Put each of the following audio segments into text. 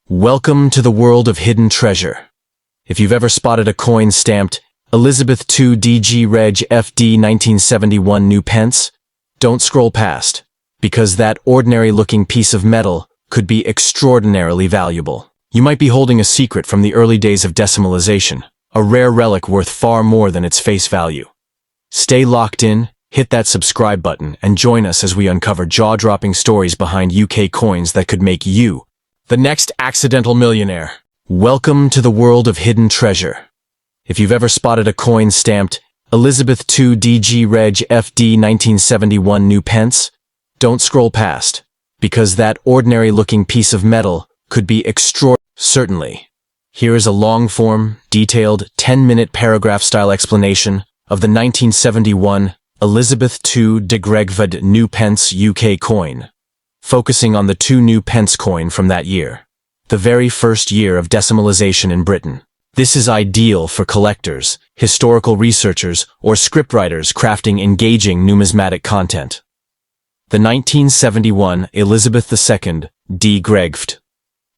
Welcome to the world of hidden treasure. If you've ever spotted a coin stamped Elizabeth II DG Reg FD 1971 New Pence, don't scroll past, because that ordinary-looking piece of metal could be extraordinarily valuable. You might be holding a secret from the early days of decimalization, a rare relic worth far more than its face value. Stay locked in, hit that subscribe button, and join us as we uncover jaw-dropping stories behind UK coins that could make you the next accidental millionaire. Welcome to the world of hidden treasure. If you've ever spotted a coin stamped Elizabeth II DG Reg FD 1971 New Pence, don't scroll past, because that ordinary-looking piece of metal could be Certainly. Here is a long-form, detailed, 10-minute paragraph-style explanation of the 1971 Elizabeth II de Gregved New Pence UK coin, focusing on the two new pence coin from that year, the very first year of decimalization in Britain. This is ideal for collectors, historical researchers, or scriptwriters crafting engaging numismatic content. The 1971 Elizabeth II de Gregved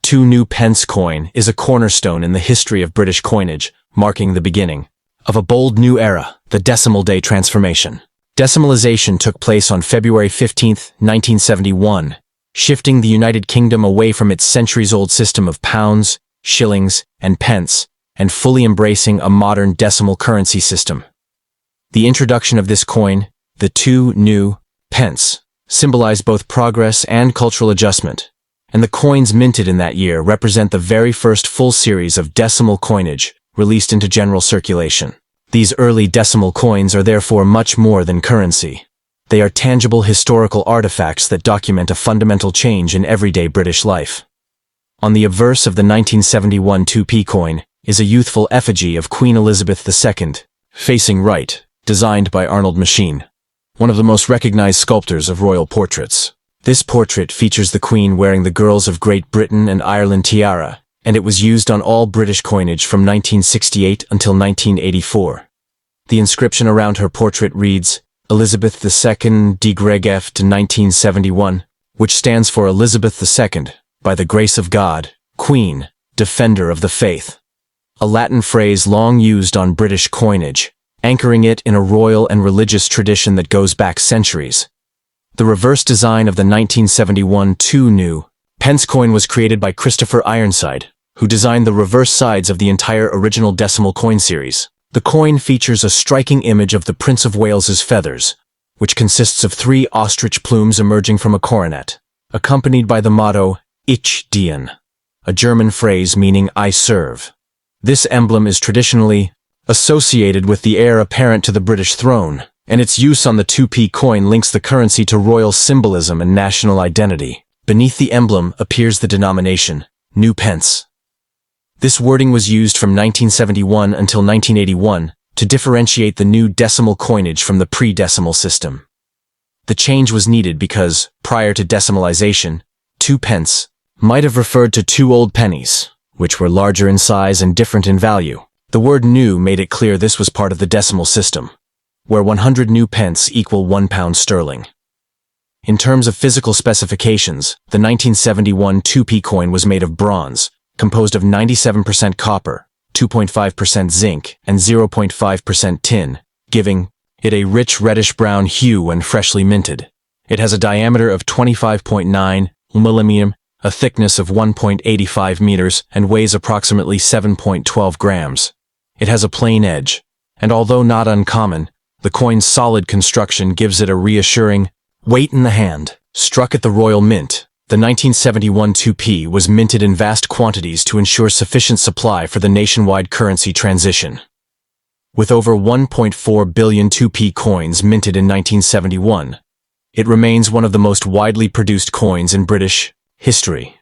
two new pence coin is a cornerstone in the history of British coinage, marking the beginning of a bold new era, the decimal day transformation. Decimalization took place on February 15, 1971, shifting the United Kingdom away from its centuries-old system of pounds, shillings, and pence, and fully embracing a modern decimal currency system. The introduction of this coin, the two new pence, symbolized both progress and cultural adjustment, and the coins minted in that year represent the very first full series of decimal coinage released into general circulation. These early decimal coins are therefore much more than currency. They are tangible historical artifacts that document a fundamental change in everyday British life. On the obverse of the 1971 2p coin is a youthful effigy of Queen Elizabeth II, facing right, designed by Arnold Machin, one of the most recognized sculptors of royal portraits. This portrait features the Queen wearing the Girls of Great Britain and Ireland tiara, and it was used on all British coinage from 1968 until 1984. The inscription around her portrait reads, Elizabeth II de Gregved 1971, which stands for Elizabeth II, by the grace of God, Queen, Defender of the Faith. A Latin phrase long used on British coinage, anchoring it in a royal and religious tradition that goes back centuries. The reverse design of the 1971 two new pence coin was created by Christopher Ironside, who designed the reverse sides of the entire original decimal coin series. The coin features a striking image of the Prince of Wales's feathers, which consists of 3 ostrich plumes emerging from a coronet, accompanied by the motto, Ich diene, a German phrase meaning I serve. This emblem is traditionally associated with the heir apparent to the British throne, and its use on the 2p coin links the currency to royal symbolism and national identity. Beneath the emblem appears the denomination, New Pence. This wording was used from 1971 until 1981 to differentiate the new decimal coinage from the pre-decimal system. The change was needed because, prior to decimalization, 2 pence might have referred to 2 old pennies, which were larger in size and different in value. The word new made it clear this was part of the decimal system, where 100 new pence equal £1 sterling. In terms of physical specifications, the 1971 2p coin was made of bronze, composed of 97% copper, 2.5% zinc, and 0.5% tin, giving it a rich reddish-brown hue when freshly minted. It has a diameter of 25.9 mm, a thickness of 1.85 meters, and weighs approximately 7.12 grams. It has a plain edge, and although not uncommon, the coin's solid construction gives it a reassuring weight in the hand. Struck at the Royal Mint, the 1971 2p was minted in vast quantities to ensure sufficient supply for the nationwide currency transition. With over 1.4 billion 2p coins minted in 1971, it remains one of the most widely produced coins in British history.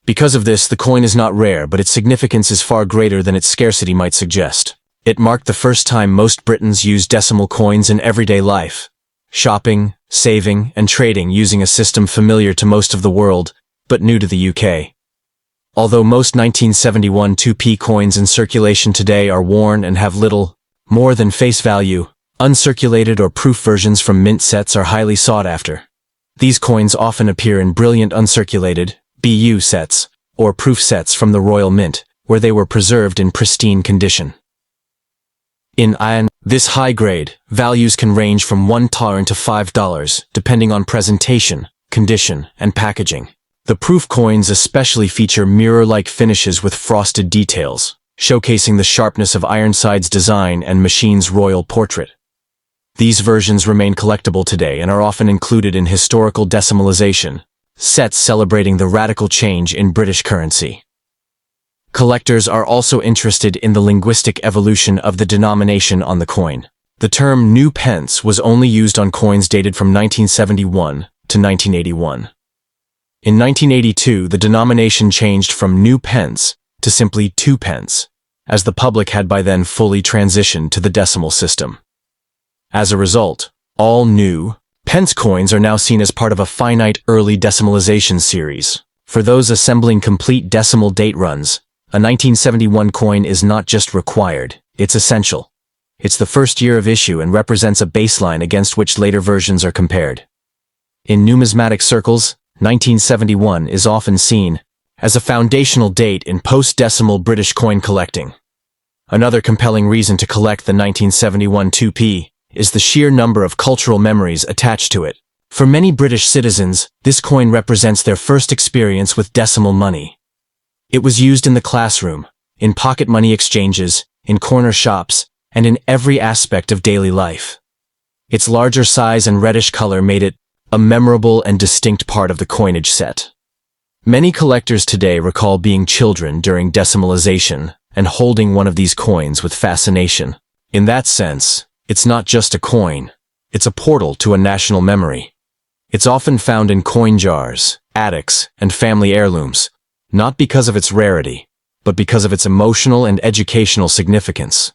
Because of this, the coin is not rare, but its significance is far greater than its scarcity might suggest. It marked the first time most Britons used decimal coins in everyday life, shopping, saving, and trading using a system familiar to most of the world, but new to the UK. Although most 1971 2p coins in circulation today are worn and have little more than face value, uncirculated or proof versions from mint sets are highly sought after. These coins often appear in brilliant uncirculated, BU sets, or proof sets from the Royal Mint, where they were preserved in pristine condition. In iron, this high-grade, values can range from $1 to $5, depending on presentation, condition, and packaging. The proof coins especially feature mirror-like finishes with frosted details, showcasing the sharpness of Ironside's design and machine's royal portrait. These versions remain collectible today and are often included in historical decimalization, sets celebrating the radical change in British currency. Collectors are also interested in the linguistic evolution of the denomination on the coin. The term new pence was only used on coins dated from 1971 to 1981. In 1982, the denomination changed from new pence to simply 2 pence, as the public had by then fully transitioned to the decimal system. As a result, all new pence coins are now seen as part of a finite early decimalization series. For those assembling complete decimal date runs, a 1971 coin is not just required, it's essential. It's the first year of issue and represents a baseline against which later versions are compared. In numismatic circles, 1971 is often seen as a foundational date in post-decimal British coin collecting. Another compelling reason to collect the 1971 2p is the sheer number of cultural memories attached to it. For many British citizens, this coin represents their first experience with decimal money. It was used in the classroom, in pocket money exchanges, in corner shops, and in every aspect of daily life. Its larger size and reddish color made it a memorable and distinct part of the coinage set. Many collectors today recall being children during decimalization and holding one of these coins with fascination. In that sense, it's not just a coin, it's a portal to a national memory. It's often found in coin jars, attics, and family heirlooms, not because of its rarity, but because of its emotional and educational significance.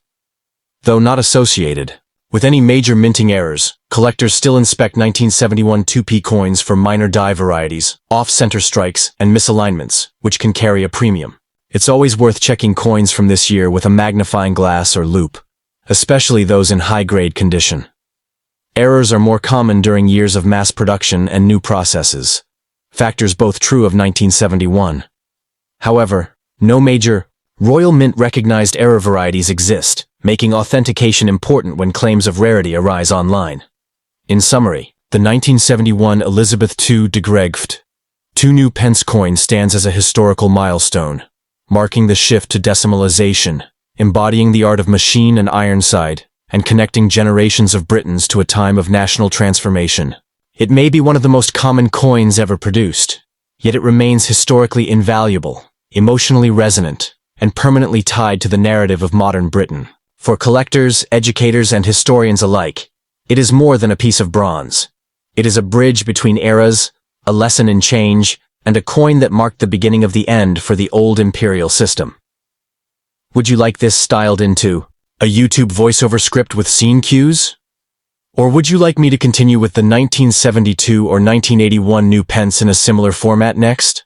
Though not associated with any major minting errors, collectors still inspect 1971 2p coins for minor die varieties, off-center strikes, and misalignments, which can carry a premium. It's always worth checking coins from this year with a magnifying glass or loupe, especially those in high-grade condition. Errors are more common during years of mass production and new processes, factors both true of 1971. However, no major Royal Mint recognized error varieties exist, making authentication important when claims of rarity arise online. In summary, the 1971 Elizabeth II de Gregt 2 new pence coin stands as a historical milestone, marking the shift to decimalization, embodying the art of machine and Ironside, and connecting generations of Britons to a time of national transformation. It may be one of the most common coins ever produced, yet it remains historically invaluable, emotionally resonant, and permanently tied to the narrative of modern Britain. For collectors, educators, and historians alike, it is more than a piece of bronze. It is a bridge between eras, a lesson in change, and a coin that marked the beginning of the end for the old imperial system. Would you like this styled into a YouTube voiceover script with scene cues? Or would you like me to continue with the 1972 or 1981 new pence in a similar format next?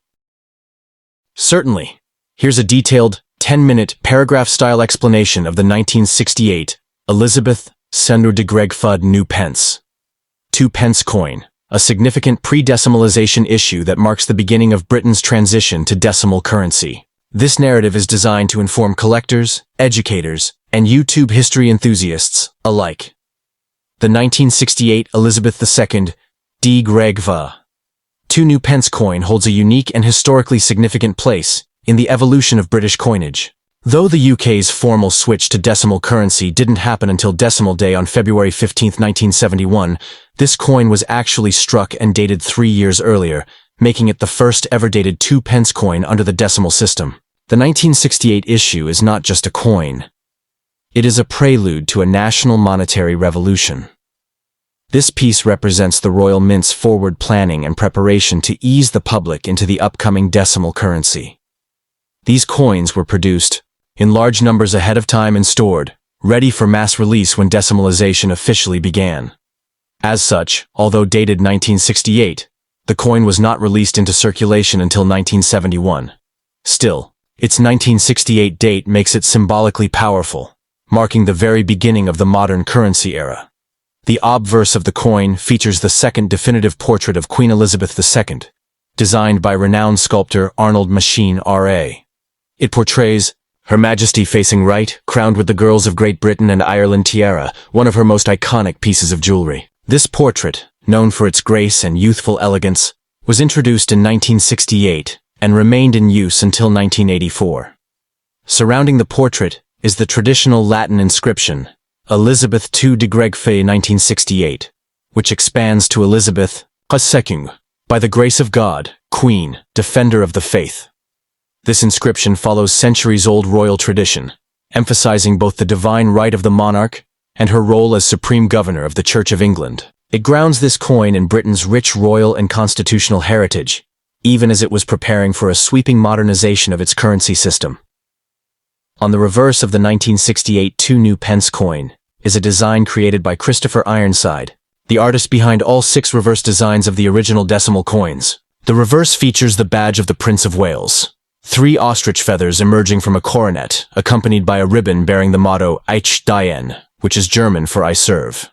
Certainly. Here's a detailed, 10-minute, paragraph-style explanation of the 1968 Elizabeth II de Gregt new pence. 2 pence coin, a significant pre-decimalization issue that marks the beginning of Britain's transition to decimal currency. This narrative is designed to inform collectors, educators, and YouTube history enthusiasts alike. The 1968 Elizabeth II de Gregt 2 new pence coin holds a unique and historically significant place in the evolution of British coinage. Though the UK's formal switch to decimal currency didn't happen until Decimal Day on February 15, 1971, this coin was actually struck and dated 3 years earlier, making it the first ever dated 2 pence coin under the decimal system. The 1968 issue is not just a coin. It is a prelude to a national monetary revolution. This piece represents the Royal Mint's forward planning and preparation to ease the public into the upcoming decimal currency. These coins were produced in large numbers ahead of time and stored, ready for mass release when decimalization officially began. As such, although dated 1968, the coin was not released into circulation until 1971. Still, its 1968 date makes it symbolically powerful, marking the very beginning of the modern currency era. The obverse of the coin features the second definitive portrait of Queen Elizabeth II, designed by renowned sculptor Arnold Machine R.A. It portrays Her Majesty facing right, crowned with the girls of Great Britain and Ireland tiara, one of her most iconic pieces of jewelry. This portrait, known for its grace and youthful elegance, was introduced in 1968 and remained in use until 1984. Surrounding the portrait is the traditional Latin inscription, Elizabeth II de Gregfe 1968, which expands to Elizabeth II, by the grace of God, Queen, Defender of the Faith. This inscription follows centuries-old royal tradition, emphasizing both the divine right of the monarch and her role as Supreme Governor of the Church of England. It grounds this coin in Britain's rich royal and constitutional heritage, even as it was preparing for a sweeping modernization of its currency system. On the reverse of the 1968 2 pence coin is a design created by Christopher Ironside, the artist behind all 6 reverse designs of the original decimal coins. The reverse features the badge of the Prince of Wales, 3 ostrich feathers emerging from a coronet, accompanied by a ribbon bearing the motto Ich diene, which is German for I serve.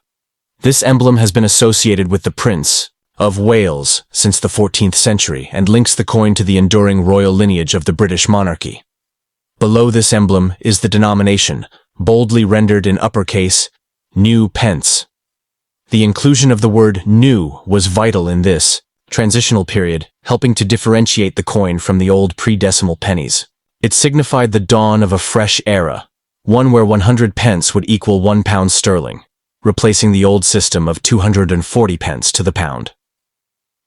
This emblem has been associated with the Prince of Wales since the 14th century and links the coin to the enduring royal lineage of the British monarchy. Below this emblem is the denomination, boldly rendered in uppercase, new pence. The inclusion of the word new was vital in this transitional period, helping to differentiate the coin from the old pre-decimal pennies. It signified the dawn of a fresh era, one where 100 pence would equal £1 sterling, replacing the old system of 240 pence to the pound.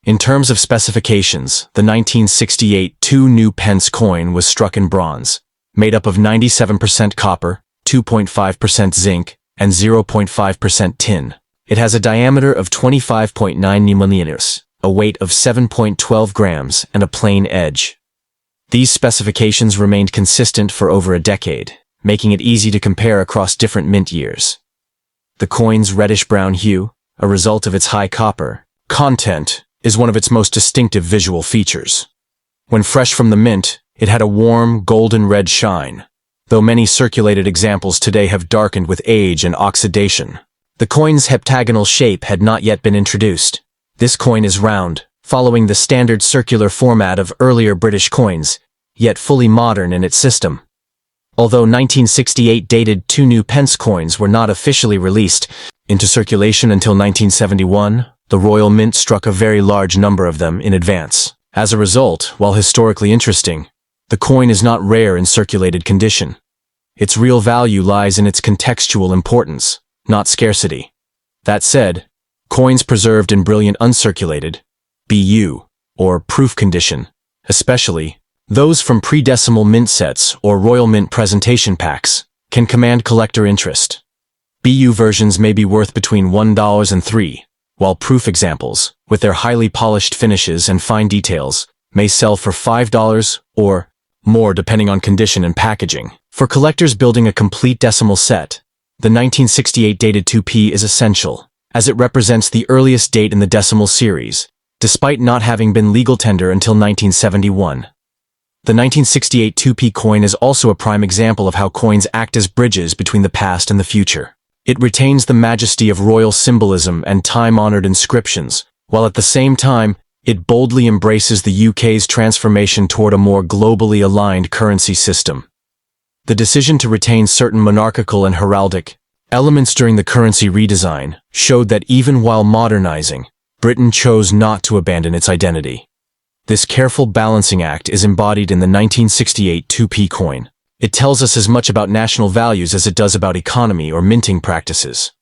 In terms of specifications, the 1968 2 pence coin was struck in bronze, made up of 97% copper, 2.5% zinc, and 0.5% tin. It has a diameter of 25.9 mm, a weight of 7.12 grams, and a plain edge. These specifications remained consistent for over a decade, making it easy to compare across different mint years. The coin's reddish-brown hue, a result of its high copper content, is one of its most distinctive visual features. When fresh from the mint, it had a warm, golden red shine, though many circulated examples today have darkened with age and oxidation. The coin's heptagonal shape had not yet been introduced. This coin is round, following the standard circular format of earlier British coins, yet fully modern in its system. Although 1968 dated 2 pence coins were not officially released into circulation until 1971, the Royal Mint struck a very large number of them in advance. As a result, while historically interesting, the coin is not rare in circulated condition. Its real value lies in its contextual importance, not scarcity. That said, coins preserved in brilliant uncirculated, BU, or proof condition, especially those from pre-decimal mint sets or Royal Mint presentation packs, can command collector interest. BU versions may be worth between $1 and $3, while proof examples, with their highly polished finishes and fine details, may sell for $5 or more depending on condition and packaging. For collectors building a complete decimal set, the 1968 dated 2p is essential, as it represents the earliest date in the decimal series, despite not having been legal tender until 1971. The 1968 2p coin is also a prime example of how coins act as bridges between the past and the future. It retains the majesty of royal symbolism and time-honored inscriptions, while at the same time, it boldly embraces the UK's transformation toward a more globally aligned currency system. The decision to retain certain monarchical and heraldic elements during the currency redesign showed that even while modernizing, Britain chose not to abandon its identity. This careful balancing act is embodied in the 1968 2p coin. It tells us as much about national values as it does about economy or minting practices.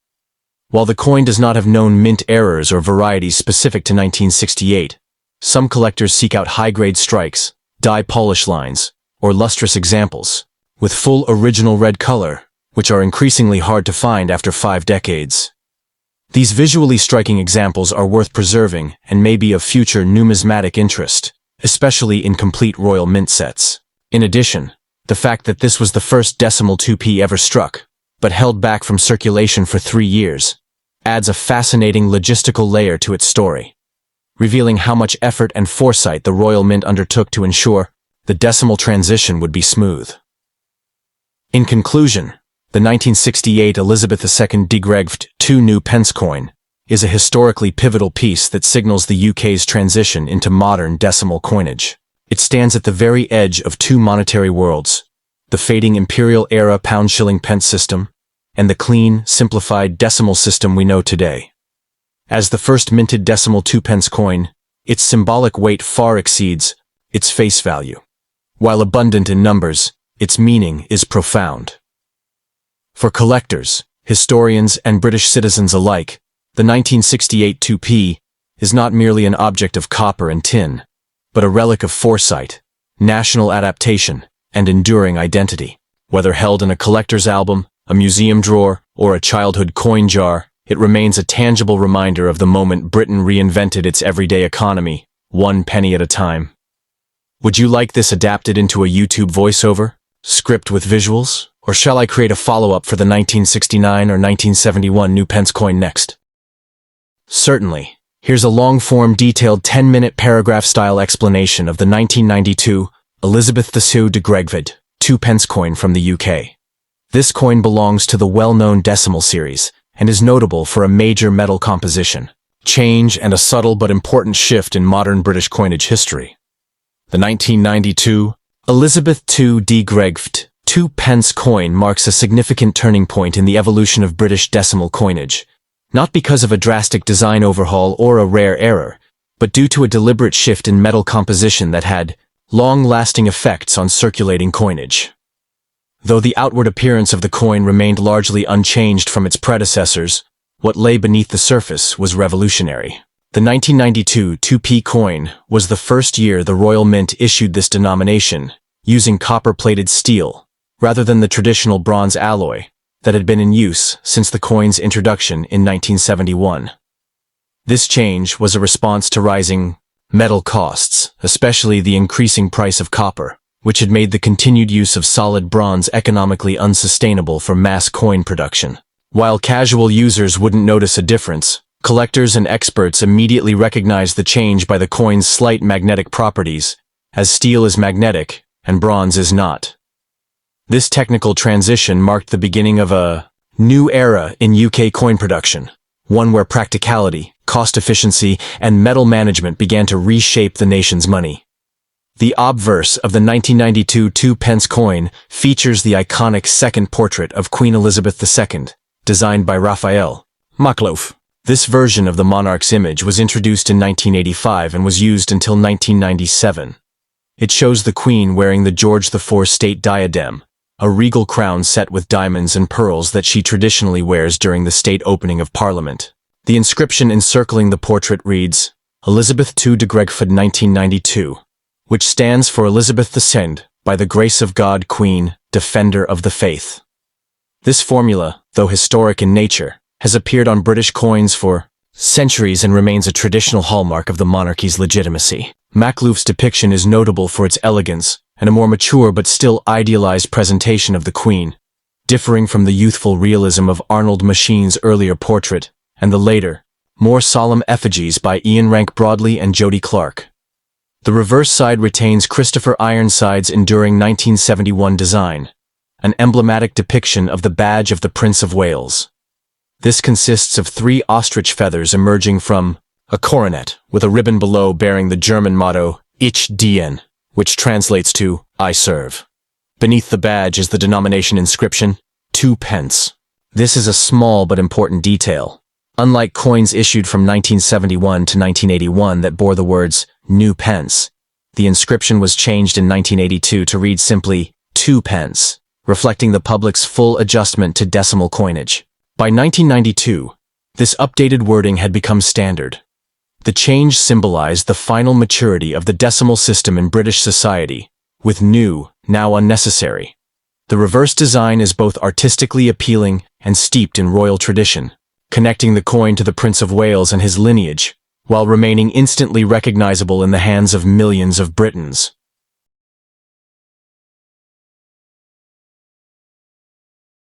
While the coin does not have known mint errors or varieties specific to 1968, some collectors seek out high-grade strikes, dye polish lines, or lustrous examples, with full original red color, which are increasingly hard to find after 5 decades. These visually striking examples are worth preserving and may be of future numismatic interest, especially in complete royal mint sets. In addition, the fact that this was the first decimal 2p ever struck, but held back from circulation for 3 years, adds a fascinating logistical layer to its story, revealing how much effort and foresight the Royal Mint undertook to ensure the decimal transition would be smooth. In conclusion, the 1968 Elizabeth II de Gregve 2 pence coin is a historically pivotal piece that signals the UK's transition into modern decimal coinage. It stands at the very edge of two monetary worlds, the fading imperial-era pound-shilling pence system and the clean, simplified decimal system we know today. As the first minted decimal 2p coin, its symbolic weight far exceeds its face value. While abundant in numbers, its meaning is profound. For collectors, historians, and British citizens alike, the 1968 2p is not merely an object of copper and tin, but a relic of foresight, national adaptation, and enduring identity. Whether held in a collector's album, a museum drawer, or a childhood coin jar, it remains a tangible reminder of the moment Britain reinvented its everyday economy, one penny at a time. Would you like this adapted into a YouTube voiceover, script with visuals, or shall I create a follow-up for the 1969 or 1971 new pence coin next? Certainly. Here's a long-form, detailed 10-minute paragraph-style explanation of the 1992 Elizabeth II de Gregford 2p coin from the UK. This coin belongs to the well-known decimal series and is notable for a major metal composition, change, and a subtle but important shift in modern British coinage history. The 1992 Elizabeth II de Gregford 2p coin marks a significant turning point in the evolution of British decimal coinage, not because of a drastic design overhaul or a rare error, but due to a deliberate shift in metal composition that had long-lasting effects on circulating coinage. Though the outward appearance of the coin remained largely unchanged from its predecessors, what lay beneath the surface was revolutionary. The 1992 2p coin was the first year the Royal Mint issued this denomination, using copper-plated steel, rather than the traditional bronze alloy that had been in use since the coin's introduction in 1971. This change was a response to rising metal costs, especially the increasing price of copper, which had made the continued use of solid bronze economically unsustainable for mass coin production. While casual users wouldn't notice a difference, collectors and experts immediately recognized the change by the coin's slight magnetic properties, as steel is magnetic and bronze is not. This technical transition marked the beginning of a new era in UK coin production, one where practicality, cost efficiency, and metal management began to reshape the nation's money. The obverse of the 1992 2p coin features the iconic second portrait of Queen Elizabeth II, designed by Raphael Maklouf. This version of the monarch's image was introduced in 1985 and was used until 1997. It shows the Queen wearing the George IV state diadem, a regal crown set with diamonds and pearls that she traditionally wears during the state opening of Parliament. The inscription encircling the portrait reads, Elizabeth II de Gregford 1992, which stands for Elizabeth II, by the grace of God Queen, Defender of the Faith. This formula, though historic in nature, has appeared on British coins for centuries and remains a traditional hallmark of the monarchy's legitimacy. Maklouf's depiction is notable for its elegance and a more mature but still idealized presentation of the Queen, differing from the youthful realism of Arnold Machine's earlier portrait and the later, more solemn effigies by Ian Rank Broadley and Jody Clark. The reverse side retains Christopher Ironside's enduring 1971 design, an emblematic depiction of the badge of the Prince of Wales. This consists of 3 ostrich feathers emerging from a coronet with a ribbon below bearing the German motto Ich diene, which translates to I serve. Beneath the badge is the denomination inscription 2p. This is a small but important detail. Unlike coins issued from 1971 to 1981 that bore the words new pence, the inscription was changed in 1982 to read simply 2p, reflecting the public's full adjustment to decimal coinage. By 1992, this updated wording had become standard. The change symbolized the final maturity of the decimal system in British society, with new, now unnecessary. The reverse design is both artistically appealing and steeped in royal tradition, connecting the coin to the Prince of Wales and his lineage, while remaining instantly recognizable in the hands of millions of Britons.